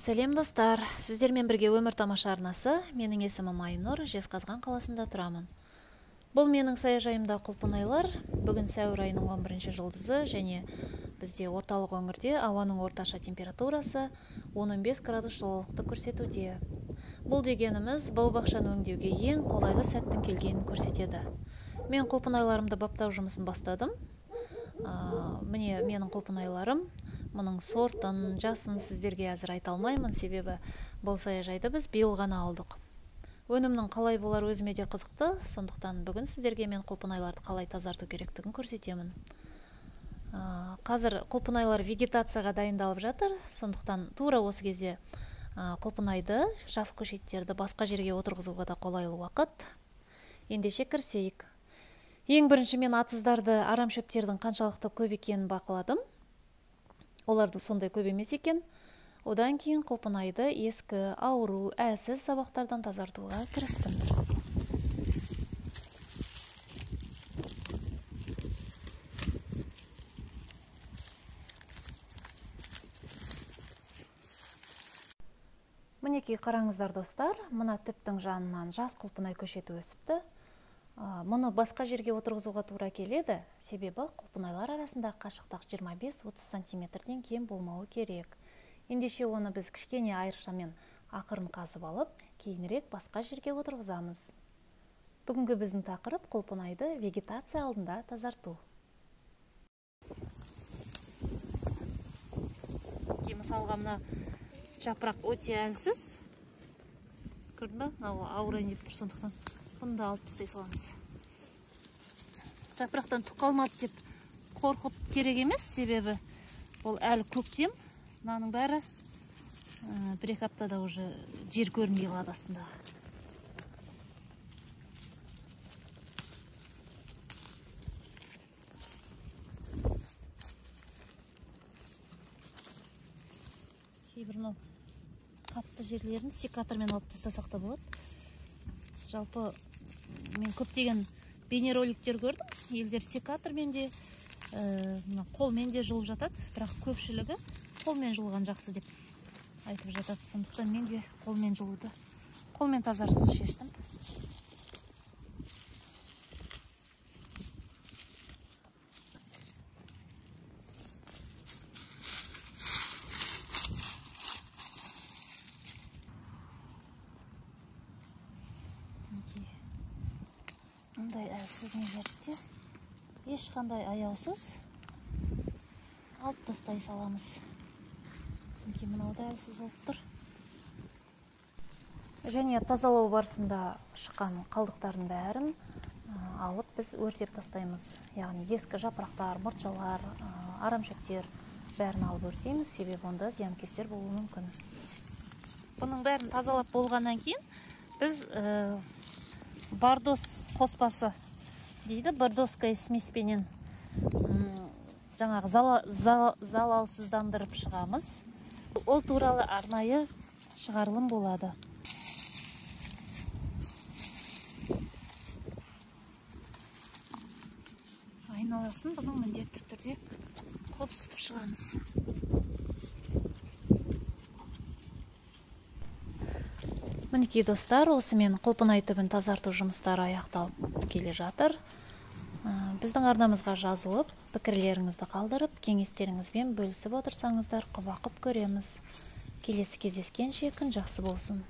Сәлем достар, сіздермен бірге өмір тамаша арнасы. Менің есімім Айнұр, Жезқазған қаласында тұрамын. Бұл менің саяжайымда құлпынайлар. Бүгін сәуір айының 11-ші жұлдызы және бізде орталық өңірде ауаның орташа температурасы 15 градус жылылықты көрсетуде. Бұл дегеніміз бау-бақшаны өңдеуге ең қолайлы сәттің келгенін көрсетеді. Мен құлпынайларымды баптау жұмысын бастадым. Міне менің құлпынайларым. Мұның сортын, жасын сіздерге әзір айта алмаймын, себебі бұл саяжайды біз биыл ғана алдық. Өнімнің қалай болар өзіме де қызықты, сондықтан бүгін сіздерге мен құлпынайларды қалай тазарту керектігін көрсетемін. Қазір құлпынайлар вегетацияға дайындалып жатыр, сондықтан тура осы кезде құлпынайды, жас көшеттерді басқа жерге отырғызуға да қолайлы уақыт. Ендеше кірісейік. Ең бірінші мен атыздарды, арамшөптердің қаншалықты көп екенін бақыладым. Оларды сондай көп емес екен. Одан кейін құлпынайды ескі, ауру, әлсіз сабақтардан тазартуға кірістім. Мінекей қараңыздар достар, мына түптің жанынан жас құлпынай көшеті өсіпті. Мұны басқа жерге отырғызуға тура келеді, себебі құлпынайлар арасында қашықтық 25-30 сантиметрден кем болмауы керек. Ендеше оны біз кішкене айыршамен ақырын қазып алып, кейінірек басқа жерге отырғызамыз. Бүгінгі біздің тақырып құлпынайды вегетация алдында тазарту. Мысалға мына жапырақ өте әлсіз. Көрдің бе? Ауырайын деп тұр, сондықтан бұны да алып тастай саламыз. Жапырақтан түк қалмады деп қорқып керек емес, себебі ол әлі көктем. Мынаның бәрі бір-екі аптада уже жер көрінбей қалады астында. Кейбір қатты жерлерін секатормен алып тастасақ та болады. Жалпы мен көптеген бейнероликтер көрдім. Елдер секатормен де, қолмен де жұлып жатады. Бірақ көпшілігі қолмен жұлған жақсы деп айтып жатады. Сондықтан мен де қолмен жұлуды, қолмен тазартуды шештім. Мұндай әлсіз нелерді ешқандай аяусыз алып тастай саламыз. Мынау да әлсіз болып тұр. Және тазалау барысында шыққан қалдықтардың бәрін алып біз өртеп тастаймыз. Яғни ескі жапырақтар, мұртжалар, арамшөптер бәрін алып өртейміз, себебі онда зиянкестер болуы мүмкін. Бұның бәрін тазалап болғаннан кейін біз бардос қоспасы дейді, бардоская смеспенен жаңағы залалсыздандырып шығамыз. Ол туралы арнайы шығарылым болады. Айналасын бұның міндетті түрде қопсытып шығамыз. Мінекей достар, осымен құлпынай түбін тазарту жұмыстары аяқталып келе жатыр. Біздің арнамызға жазылып, пікірлеріңізді қалдырып, кеңестеріңізбен бөлісіп отырсаңыздар, құба-құп көреміз. Келесі кездескенше күн жақсы болсын.